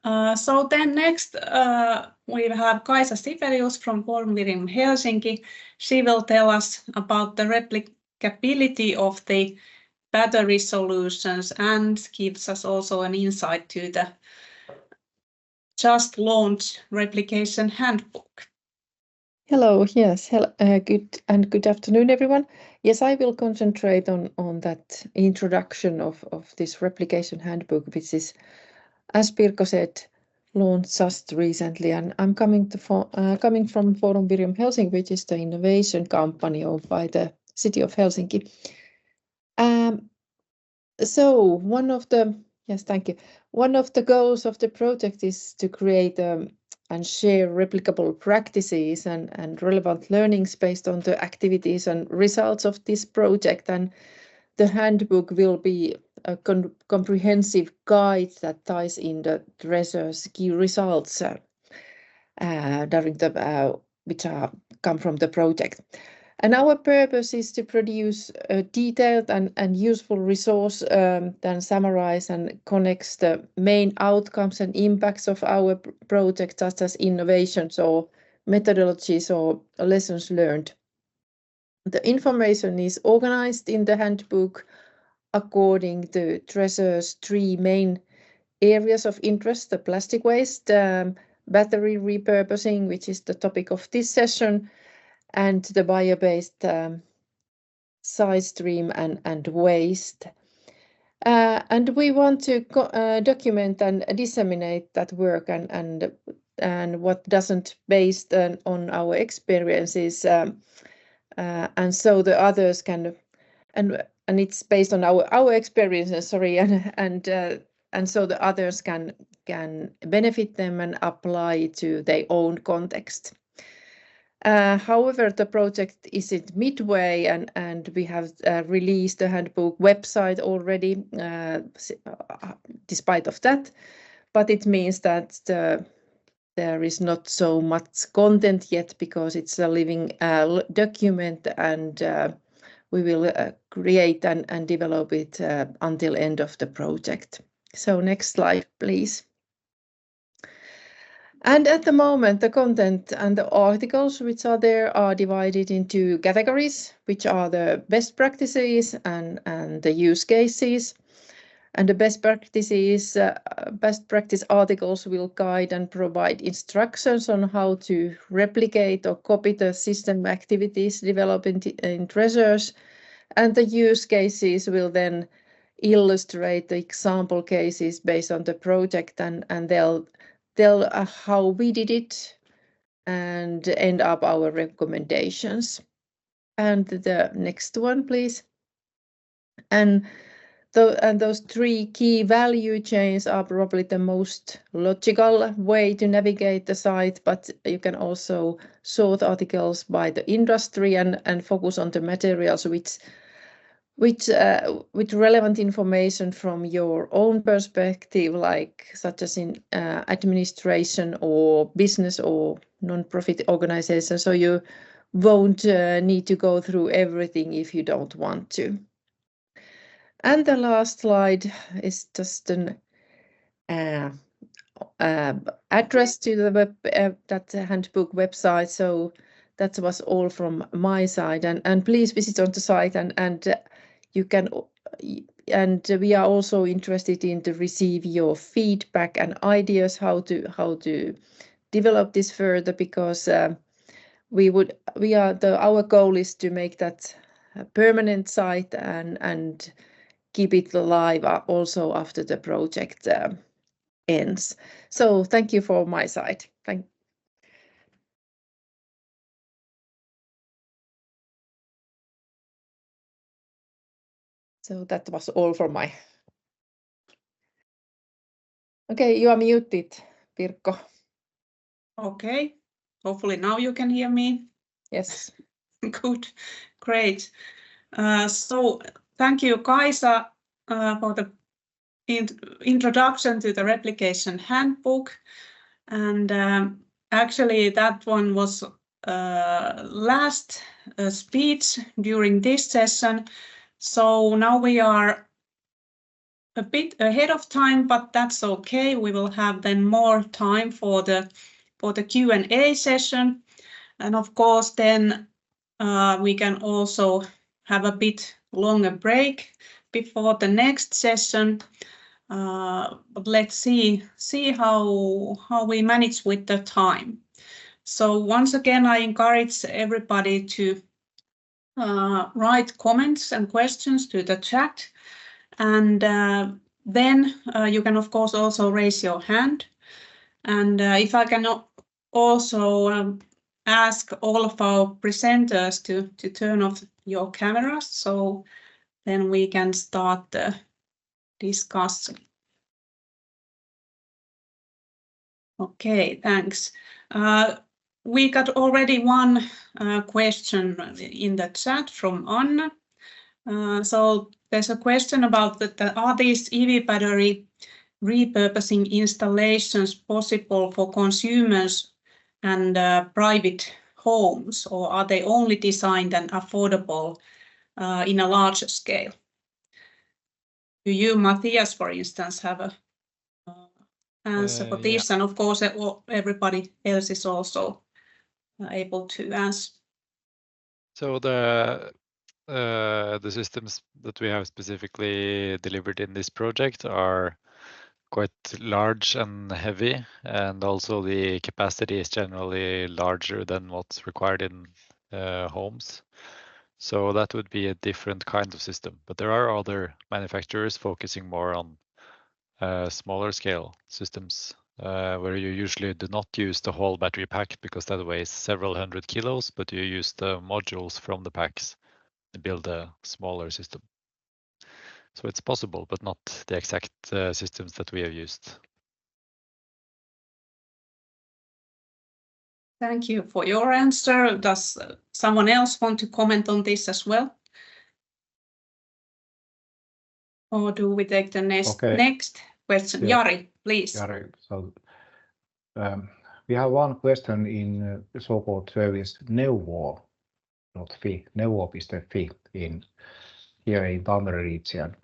So then next we have Kaisa Sibelius from Forum Helsinki. She will tell us about the replicability of the battery solutions and gives us also an insight to the just launched replication handbook. Hello, yes, good afternoon, everyone. Yes, I will concentrate on that introduction of this replication handbook, which is, as Pirkko said, launched just recently. And I'm coming from Forum Helsinki, which is the innovation company owned by the city of Helsinki. So one of the goals of the project is to create and share replicable practices and relevant learnings based on the activities and results of this project. And the handbook will be a comprehensive guide that ties in the TREASoURce's key results which come from the project. And our purpose is to produce a detailed and useful resource that summarize and connects the main outcomes and impacts of our project, such as innovations or methodologies or lessons learned. The information is organized in the handbook according to TREASoURce's three main areas of interest: the plastic waste, battery repurposing, which is the topic of this session, and the bio-based side stream and waste. And we want to document and disseminate that work and what doesn't based on our experiences, and so the others can and it's based on our experiences. Sorry, and so the others can benefit them and apply to their own context. However, the project is in midway, and we have released the handbook website already, despite of that. But it means that there is not so much content yet because it's a living document, and we will create and develop it until end of the project. So next slide, please. And at the moment, the content and the articles which are there are divided into categories, which are the best practices and the use cases. And the best practice articles will guide and provide instructions on how to replicate or copy the system activities developed in TREASoURCE. And the use cases will then illustrate the example cases based on the project, and they'll tell how we did it and end up our recommendations. And the next one, please. And those three key value chains are probably the most logical way to navigate the site, but you can also sort articles by the industry and focus on the materials with relevant information from your own perspective, such as in administration or business or non-profit organization. So you won't need to go through everything if you don't want to. And the last slide is just an address to the that handbook website. So that was all from my side. And please visit on the site and you can. And we are also interested in to receive your feedback and ideas how to develop this further, because our goal is to make that a permanent site and keep it alive also after the project ends. So thank you for my side. So that was all for my. Okay, you are muted, Pirkko. Okay, hopefully now you can hear me. Yes. Good, great. So thank you, Kaisa, for the introduction to the replication handbook. And actually that one was last speech during this session. So now we are a bit ahead of time, but that's okay. We will have then more time for the Q&A session. And of course, then we can also have a bit longer break before the next session. But let's see how we manage with the time. So once again, I encourage everybody to write comments and questions to the chat. And then you can, of course, also raise your hand. And if I can also ask all of our presenters to turn off your cameras, so then we can start the discussion. Okay, thanks. We got already one question in the chat from Anna. So there's a question about are these EV battery repurposing installations possible for consumers and private homes, or are they only designed and affordable in a larger scale? Do you, Matthias, for instance, have a answer for this? Yeah. And of course, everybody else is also able to answer. So the systems that we have specifically delivered in this project are quite large and heavy, and also the capacity is generally larger than what's required in homes. So that would be a different kind of system. But there are other manufacturers focusing more on smaller scale systems, where you usually do not use the whole battery pack because that weighs several hundred kilos, but you use the modules from the packs to build a smaller system. So it's possible, but not the exact systems that we have used. Thank you for your answer. Does someone else want to comment on this as well? Or do we take the next question? Yeah. Jari, please. Jari, so we have one question in so-called service Neuvo, not Fi, Neuvo.fi in here in Tampere region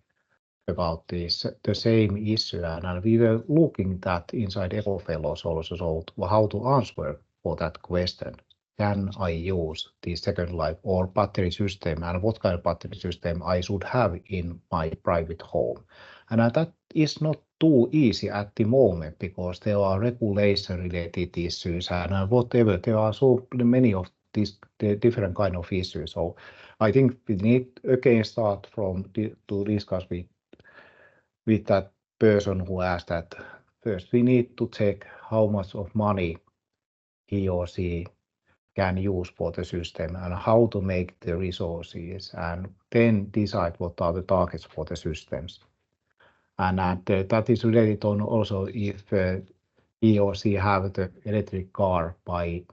about this, the same issue, and we were looking that inside EcoFellows also, so how to answer for that question. Can I use the second life or battery system, and what kind of battery system I should have in my private home? And that is not too easy at the moment because there are regulation related issues and whatever. There are so many of these different kind of issues. So I think we need again start from to discuss with that person who asked that. First, we need to check how much of money he or she can use for the system and how to make the resources, and then decide what are the targets for the systems. And that is related on also if he or she have the electric car by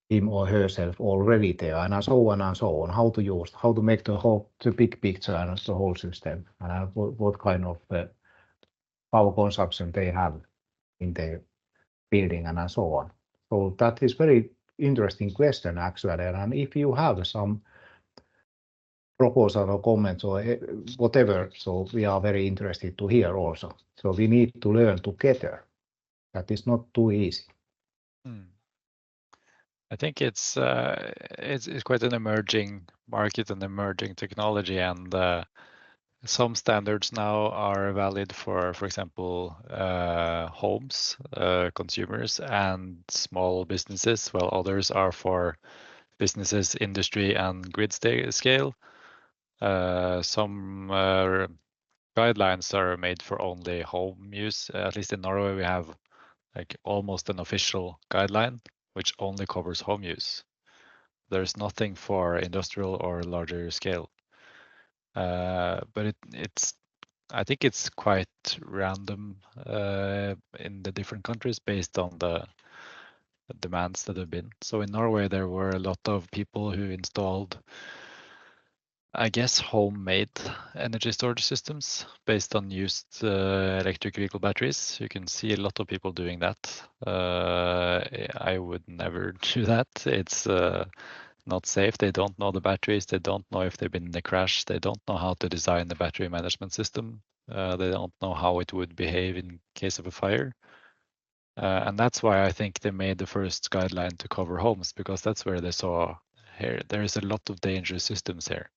him or herself already there, and so on and so on. How to use, how to make the big picture and the whole system, and what kind of power consumption they have in their building and so on. So that is very interesting question actually, and if you have some proposal or comments or whatever, so we are very interested to hear also. So we need to learn together. That is not too easy. I think it's quite an emerging market and emerging technology, and some standards now are valid for example, homes, consumers, and small businesses, while others are for businesses, industry, and grid scale. Some guidelines are made for only home use. At least in Norway, we have like almost an official guideline which only covers home use. There's nothing for industrial or larger scale. But I think it's quite random in the different countries based on the demands that have been. So in Norway, there were a lot of people who installed, I guess, homemade energy storage systems based on used electric vehicle batteries. You can see a lot of people doing that. I would never do that. It's not safe. They don't know the batteries. They don't know if they've been in a crash. They don't know how to design the battery management system. They don't know how it would behave in case of a fire. And that's why I think they made the first guideline to cover homes, because that's where they saw here there is a lot of dangerous systems here.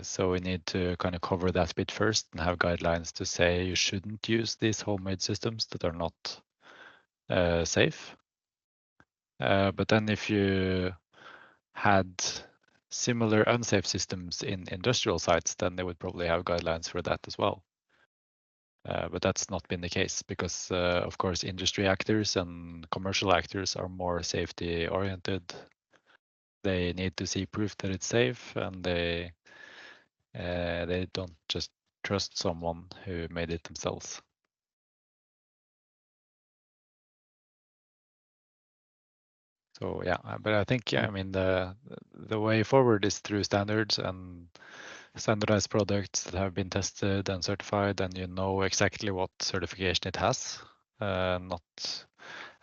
So we need to kind of cover that bit first and have guidelines to say you shouldn't use these homemade systems that are not safe. But then if you had similar unsafe systems in industrial sites, then they would probably have guidelines for that as well. But that's not been the case because, of course, industry actors and commercial actors are more safety oriented. They need to see proof that it's safe, and they don't just trust someone who made it themselves. So yeah, but I think I mean the way forward is through standards and standardized products that have been tested and certified, and you know exactly what certification it has. Not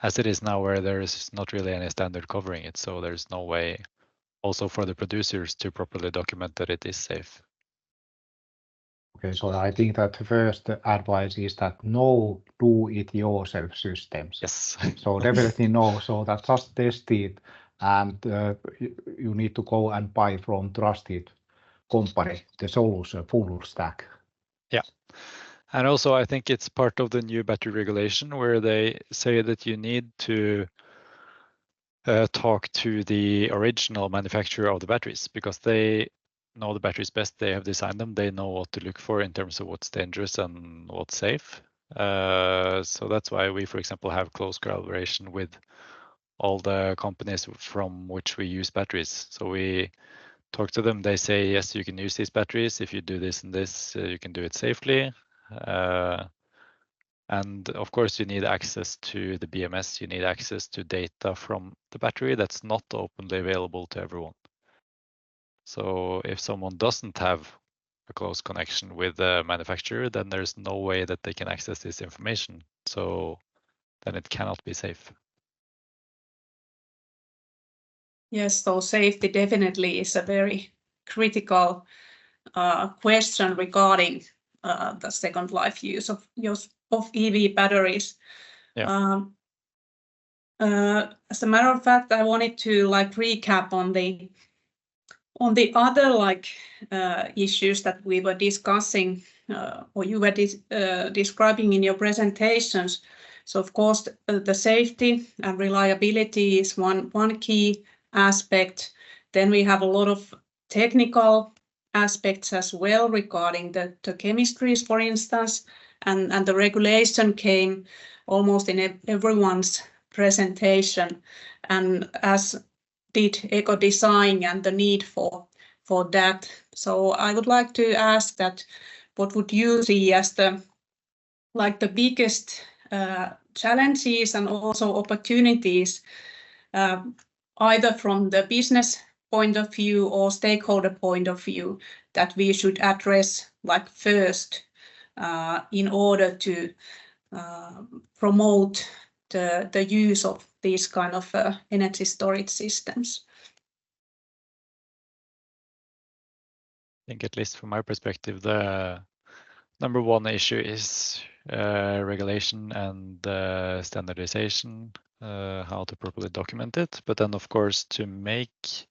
as it is now, where there is not really any standard covering it, so there's no way also for the producers to properly document that it is safe. Okay, so I think that the first advice is that no do-it-yourself systems. Yes. So definitely no, so that just test it, and you need to go and buy from trusted company the solution full stack. Yeah. And also I think it's part of the new battery regulation where they say that you need to talk to the original manufacturer of the batteries, because they know the batteries best. They have designed them. They know what to look for in terms of what's dangerous and what's safe. So that's why we, for example, have close collaboration with all the companies from which we use batteries. So we talk to them. They say, yes, you can use these batteries. If you do this and this, you can do it safely. And of course, you need access to the BMS. You need access to data from the battery that's not openly available to everyone. So if someone doesn't have a close connection with the manufacturer, then there's no way that they can access this information. So then it cannot be safe. Yes, so safety definitely is a very critical question regarding the second life use of EV batteries. Yeah. As a matter of fact, I wanted to recap on the other issues that we were discussing or you were describing in your presentations. So of course the safety and reliability is one key aspect. Then we have a lot of technical aspects as well regarding the chemistries, for instance, and the regulation came almost in everyone's presentation, and as did eco-design and the need for that. So I would like to ask that what would you see as the biggest challenges and also opportunities, either from the business point of view or stakeholder point of view, that we should address first in order to promote the use of these kind of energy storage systems? I think, at least from my perspective, the number one issue is regulation and standardization, how to properly document it. But then, of course, to make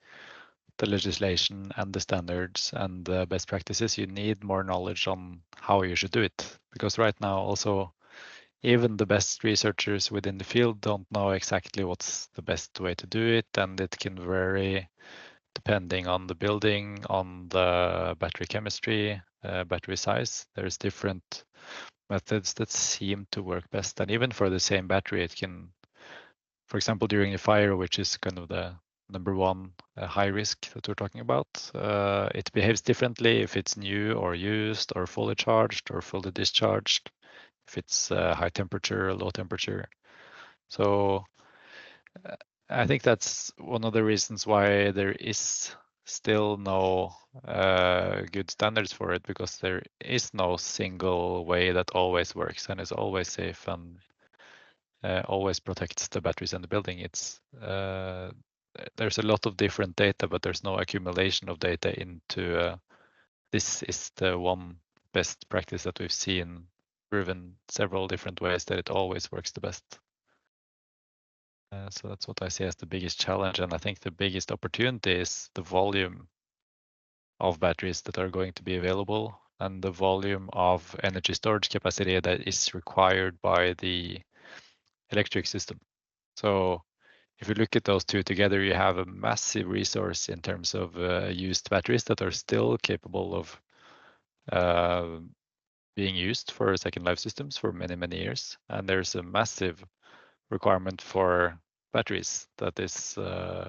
the legislation and the standards and the best practices, you need more knowledge on how you should do it. Because right now, also, even the best researchers within the field don't know exactly what's the best way to do it, and it can vary depending on the building, on the battery chemistry, battery size. There's different methods that seem to work best. And even for the same battery, it can, for example, during a fire, which is kind of the number one high risk that we're talking about, it behaves differently if it's new or used or fully charged or fully discharged, if it's high temperature or low temperature. So I think that's one of the reasons why there is still no good standards for it, because there is no single way that always works and is always safe and always protects the batteries in the building. It's there's a lot of different data, but there's no accumulation of data into this is the one best practice that we've seen proven several different ways that it always works the best. So that's what I see as the biggest challenge, and I think the biggest opportunity is the volume of batteries that are going to be available and the volume of energy storage capacity that is required by the electric system. So if you look at those two together, you have a massive resource in terms of used batteries that are still capable of being used for second life systems for many, many years. And there's a massive requirement for batteries that is, yeah,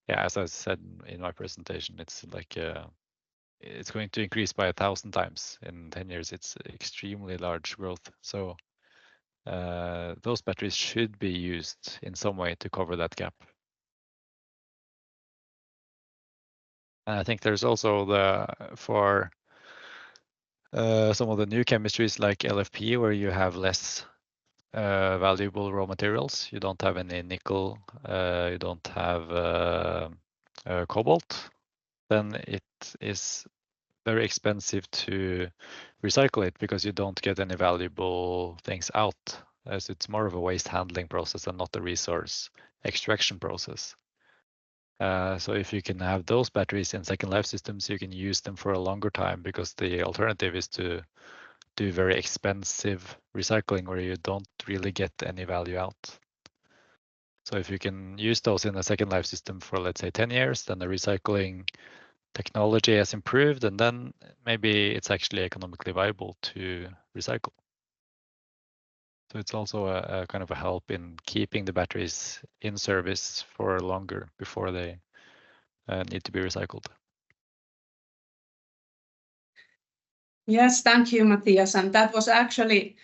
as I said in my presentation, it's like it's going to increase by 1,000 times in 10 years. It's extremely large growth. So those batteries should be used in some way to cover that gap. And I think there's also for some of the new chemistries like LFP, where you have less valuable raw materials. You don't have any nickel, you don't have cobalt, then it is very expensive to recycle it because you don't get any valuable things out, as it's more of a waste handling process and not a resource extraction process. So if you can have those batteries in second life systems, you can use them for a longer time, because the alternative is to do very expensive recycling where you don't really get any value out. So if you can use those in a second life system for, let's say, 10 years, then the recycling technology has improved, and then maybe it's actually economically viable to recycle. So it's also a kind of a help in keeping the batteries in service for longer before they need to be recycled. Yes, thank you, Matthias. And that was actually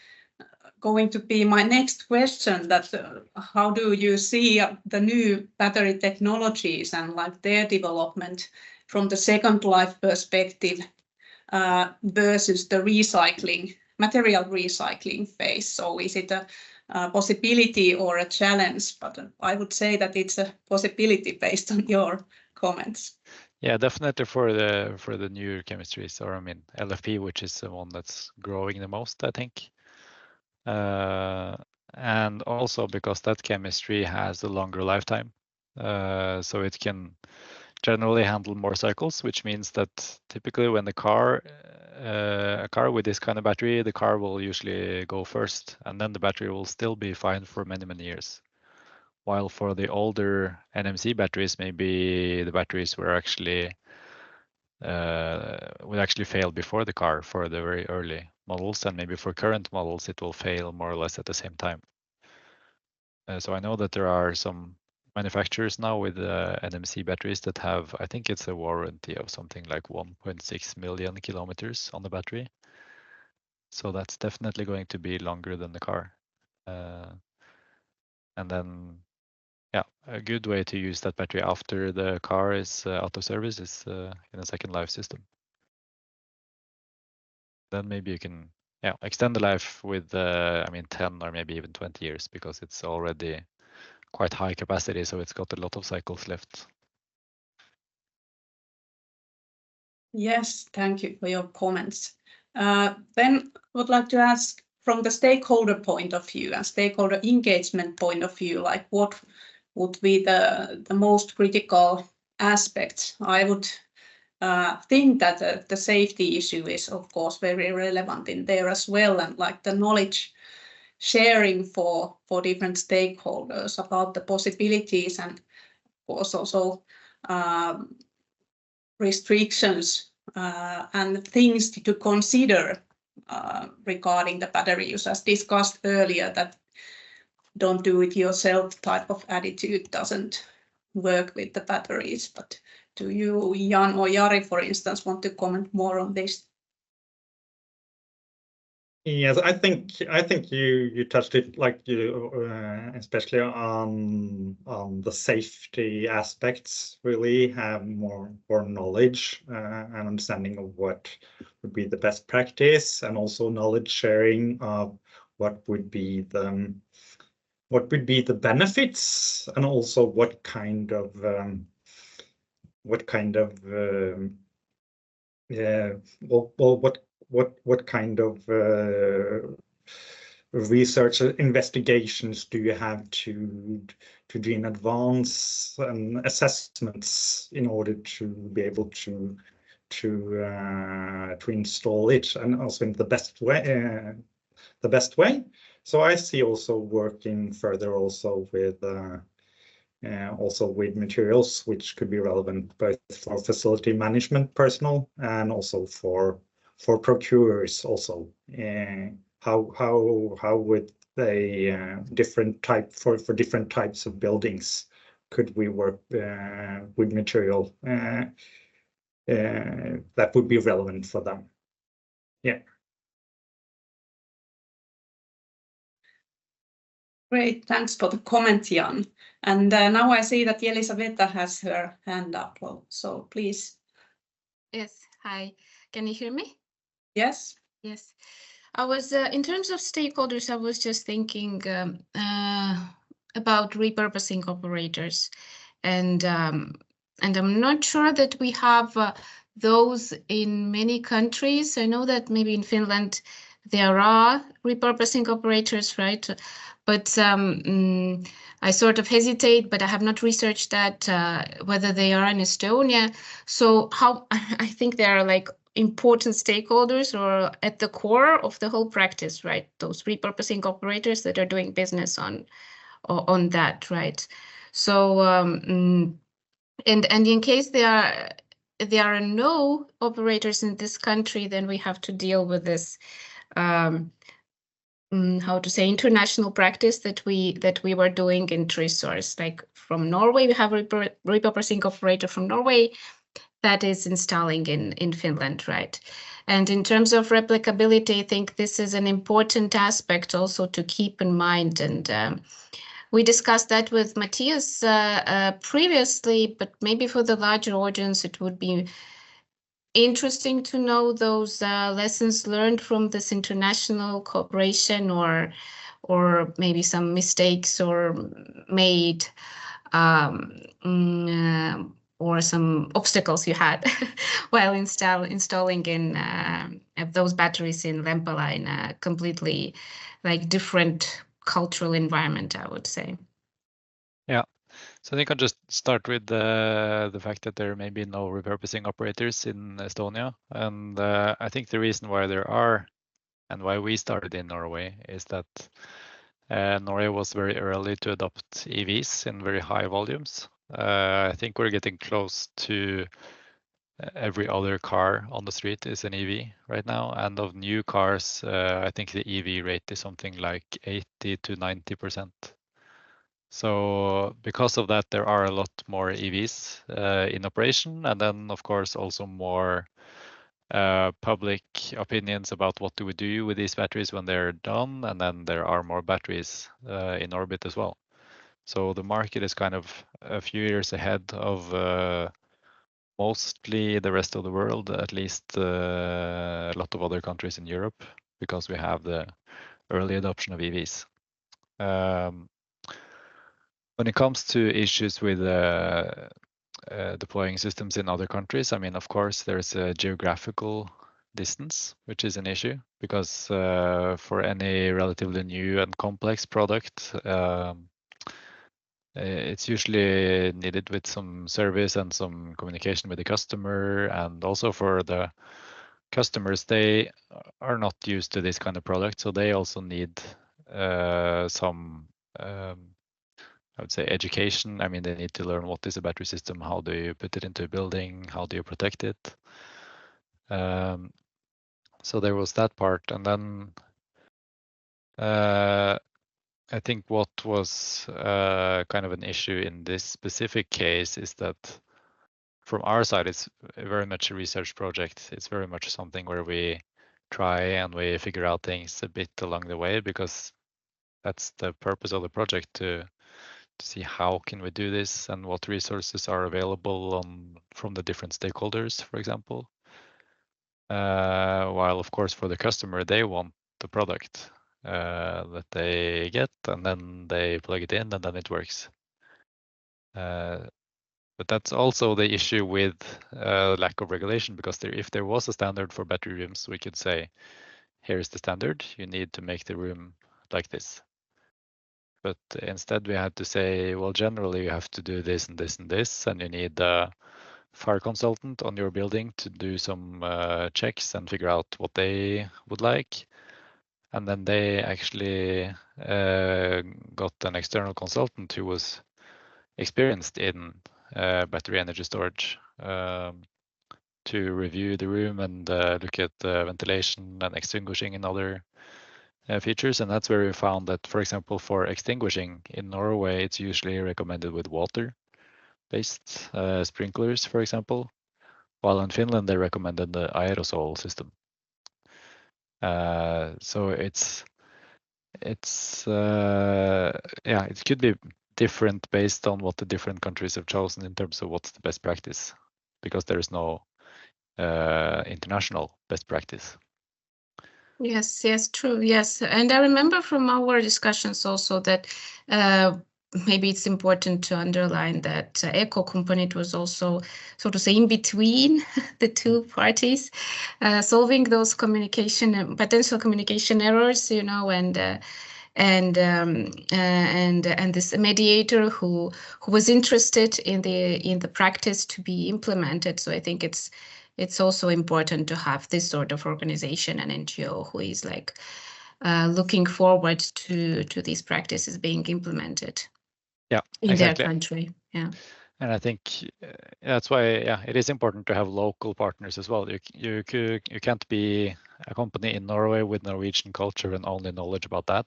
going to be my next question, that how do you see the new battery technologies and like their development from the second life perspective versus the material recycling phase? So is it a possibility or a challenge? But I would say that it's a possibility based on your comments. Yeah, definitely for the newer chemistries, or I mean LFP, which is the one that's growing the most, I think. And also because that chemistry has a longer lifetime, so it can generally handle more cycles, which means that typically when a car with this kind of battery, the car will usually go first, and then the battery will still be fine for many, many years. While for the older NMC batteries, maybe the batteries were actually would actually fail before the car for the very early models, and maybe for current models it will fail more or less at the same time. So I know that there are some manufacturers now with NMC batteries that have, I think it's a warranty of something like 1.6 million kilometers on the battery. So that's definitely going to be longer than the car. And then, yeah, a good way to use that battery after the car is out of service is in a second life system. Then maybe you can, yeah, extend the life with, I mean, 10 or maybe even 20 years, because it's already quite high capacity, so it's got a lot of cycles left. Yes, thank you for your comments. Then I would like to ask, from the stakeholder point of view and stakeholder engagement point of view, like what would be the most critical aspects? I would think that the safety issue is, of course, very relevant in there as well, and like the knowledge sharing for different stakeholders about the possibilities, and also restrictions and things to consider regarding the battery use, as discussed earlier, that don't do it yourself type of attitude doesn't work with the batteries. But do you, Jan or Jari, for instance, want to comment more on this? Yes, I think you touched it, like you especially on the safety aspects. Really have more knowledge and understanding of what would be the best practice, and also knowledge sharing of what would be the what would be the benefits, and also what kind of research investigations do you have to do in advance assessments in order to be able to install it, and also in the best way. So I see also working further also with materials which could be relevant both for facility management personnel and also for procurers also. How would they different types of buildings could we work with material that would be relevant for them? Yeah. Great, thanks for the comment, Jan. And now I see that Elisaveta has her hand up, so please. Yes, hi. Can you hear me? Yes. Yes. I was, in terms of stakeholders, I was just thinking about repurposing operators. And I'm not sure that we have those in many countries. I know that maybe in Finland there are repurposing operators, right? But I sort of hesitate, but I have not researched that, whether they are in Estonia. So how I think they are like important stakeholders or at the core of the whole practice, right? Those repurposing operators that are doing business on that, right? So and in case there are no operators in this country, then we have to deal with this how to say, international practice that we were doing in TREASoURcE. Like from Norway, we have a repurposing operator from Norway that is installing in Finland, right? And in terms of replicability, I think this is an important aspect also to keep in mind. And we discussed that with Matthias previously, but maybe for the larger audience, it would be interesting to know those lessons learned from this international cooperation, or maybe some mistakes or made or some obstacles you had while installing in those batteries in Lempäälä in a completely like different cultural environment, I would say. Yeah. So I think I'll just start with the fact that there may be no repurposing operators in Estonia. And I think the reason why there are and why we started in Norway is that Norway was very early to adopt EVs in very high volumes. I think we're getting close to every other car on the street is an EV right now. And of new cars, I think the EV rate is something like 80 to 90%. So because of that, there are a lot more EVs in operation, and then of course also more public opinions about what do we do with these batteries when they're done, and then there are more batteries in orbit as well. So the market is kind of a few years ahead of mostly the rest of the world, at least a lot of other countries in Europe, because we have the early adoption of EVs. When it comes to issues with deploying systems in other countries, I mean, of course, there's a geographical distance, which is an issue, because for any relatively new and complex product, it's usually needed with some service and some communication with the customer. And also for the customers, they are not used to this kind of product, so they also need some I would say education. I mean, they need to learn what is a battery system, how do you put it into a building, how do you protect it. So there was that part. And then I think what was kind of an issue in this specific case is that from our side, it's very much a research project. It's very much something where we try and we figure out things a bit along the way, because that's the purpose of the project, to see how can we do this and what resources are available from the different stakeholders, for example. While of course for the customer, they want the product. that they get, and then they plug it in, and then it works. But that's also the issue with lack of regulation, because if there was a standard for battery rooms, we could say, here's the standard, you need to make the room like this. But instead we had to say, well, generally you have to do this and this and this, and you need a fire consultant on your building to do some checks and figure out what they would like. And then they actually got an external consultant who was experienced in battery energy storage to review the room and look at ventilation and extinguishing and other features. And that's where we found that, for example, for extinguishing in Norway, it's usually recommended with water-based sprinklers, for example, while in Finland they recommended the aerosol system. So yeah, it could be different based on what the different countries have chosen in terms of what's the best practice, because there is no international best practice. Yes, true. Yes, and I remember from our discussions also that maybe it's important to underline that eco-component was also, so to say, in between the two parties, solving those potential communication errors, you know, and this mediator who was interested in the practice to be implemented. So I think it's also important to have this sort of organization and NGO who is like looking forward to these practices being implemented. Yeah, in exactly. their country. Yeah. And I think that's why, yeah, it is important to have local partners as well. You can't be a company in Norway with Norwegian culture and only knowledge about that,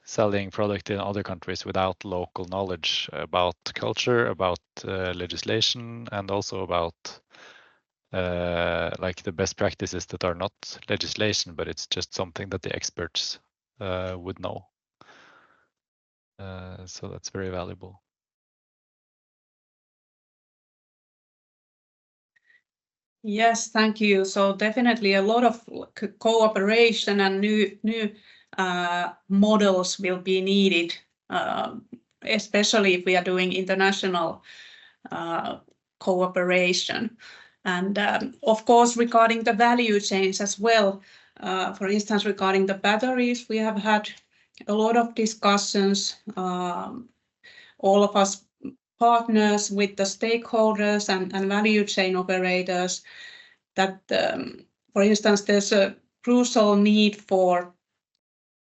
selling product in other countries without local knowledge about culture, about legislation, and also about like the best practices that are not legislation, but it's just something that the experts would know. So that's very valuable. Yes, thank you. So definitely a lot of cooperation and new models will be needed, especially if we are doing international cooperation. And of course, regarding the value chains as well, for instance, regarding the batteries, we have had a lot of discussions, all of us partners with the stakeholders and value chain operators, that, for instance, there's a crucial need for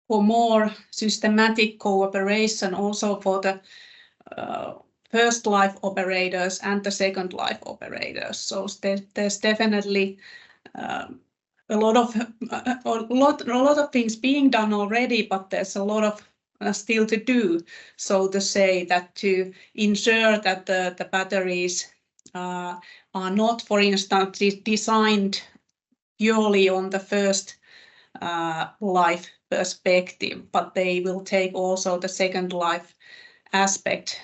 more systematic cooperation also for the first life operators and the second life operators. So there's definitely a lot of things being done already, but there's a lot of still to do, so to say, that to ensure that the batteries are not, for instance, designed purely on the first life perspective, but they will take also the second life aspect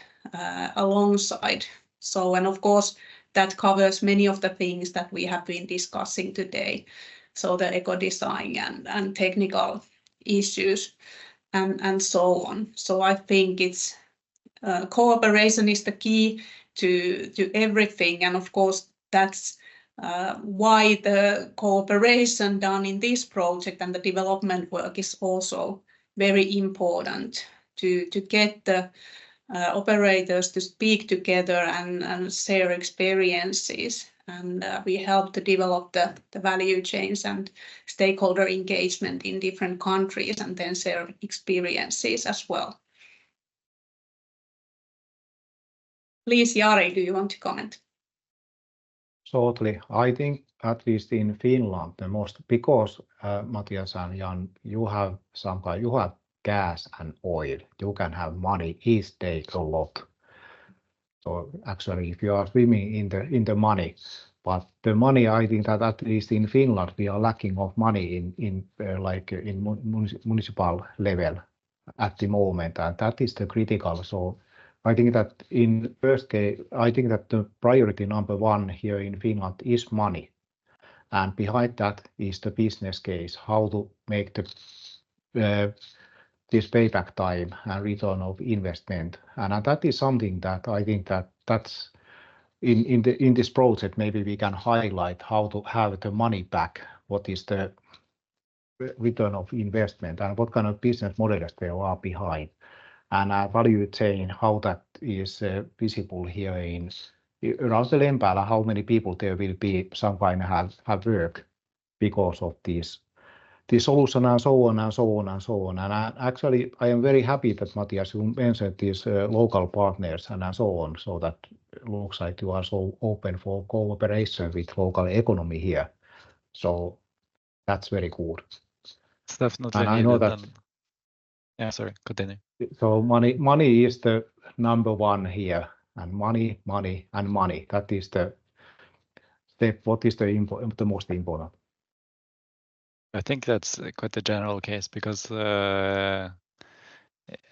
alongside. So, and of course, that covers many of the things that we have been discussing today. So the eco-design and technical issues and so on. So I think it's cooperation is the key to everything, and of course that's why the cooperation done in this project and the development work is also very important to get the operators to speak together and share experiences, and we help to develop the value chains and stakeholder engagement in different countries and then share experiences as well. Please, Jari, do you want to comment? Shortly, I think at least in Finland, the most, because Matthias and Jan, you have gas and oil, you can have money, each take a lot. So actually, if you are swimming in the money, but the money, I think that at least in Finland we are lacking of money in municipal level at the moment, and that is the critical. So I think that in first case, I think that the priority number one here in Finland is money, and behind that is the business case, how to make the this payback time and return of investment. And that is something that I think that's in this project, maybe we can highlight how to have the money back, what is the return of investment, and what kind of business models there are behind, and value chain, how that is visible here in around the Lempäälä, how many people there will be some kind of have work because of this solution, and so on and so on and so on. And actually, I am very happy that Matias, you mentioned these local partners and so on, so that looks like you are so open for cooperation with local economy here. So that's very good. It's definitely And needed. I know that. Yeah, sorry, continue. So money is the number one here, and money, and money. That is the step. What is the most important? I think that's quite a general case because for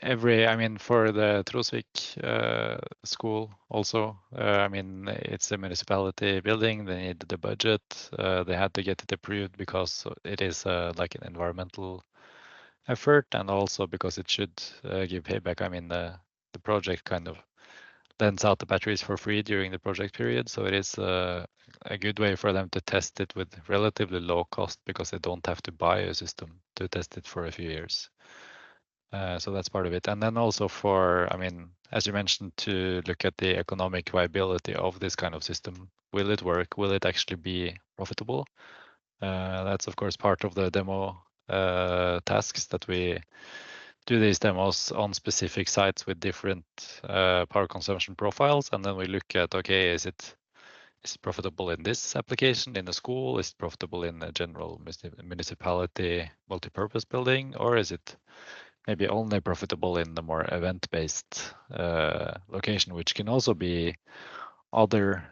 the TREASoURcE school also, it's a municipality building. They needed the budget. They had to get it approved because it is like an environmental effort, and also because it should give payback. The project kind of lends out the batteries for free during the project period, so it is a good way for them to test it with relatively low cost because they don't have to buy a system to test it for a few years. So that's part of it. And then also as you mentioned, to look at the economic viability of this kind of system. Will it work? Will it actually be profitable? That's of course part of the demo tasks, that we do these demos on specific sites with different power consumption profiles, and then we look at, okay, is it profitable in this application in a school? Is it profitable in a general municipality multi-purpose building, or is it maybe only profitable in the more event-based location, which can also be other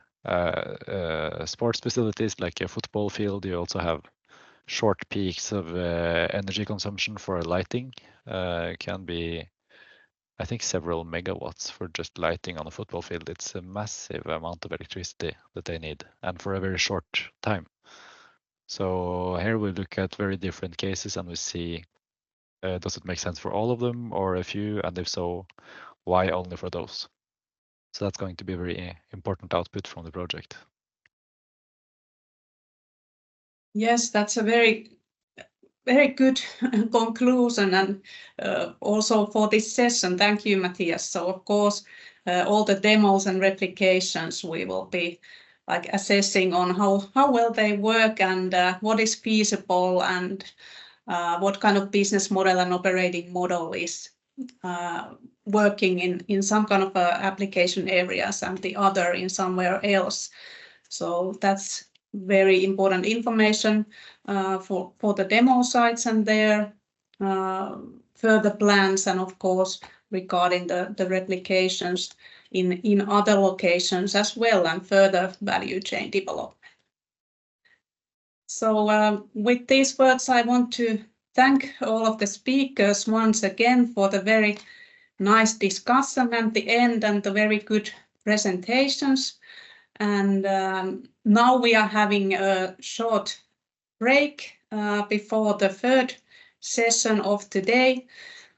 sports facilities like a football field. You also have short peaks of energy consumption for lighting. Can be, I think, several megawatts for just lighting on a football field. It's a massive amount of electricity that they need, and for a very short time. So here we look at very different cases and we see, does it make sense for all of them or a few? And if so, why only for those? So that's going to be a very important output from the project. Yes, that's a very good conclusion, and also for this session. Thank you, Matthias. So of course, all the demos and replications we will be assessing on how well they work, and what is feasible, and what kind of business model and operating model is working in some kind of application areas and the other in somewhere else. So that's very important information for the demo sites and their further plans, and of course regarding the replications in other locations as well, and further value chain development. So with these words, I want to thank all of the speakers once again for the very nice discussion at the end and the very good presentations. And now we are having a short break before the third session of today.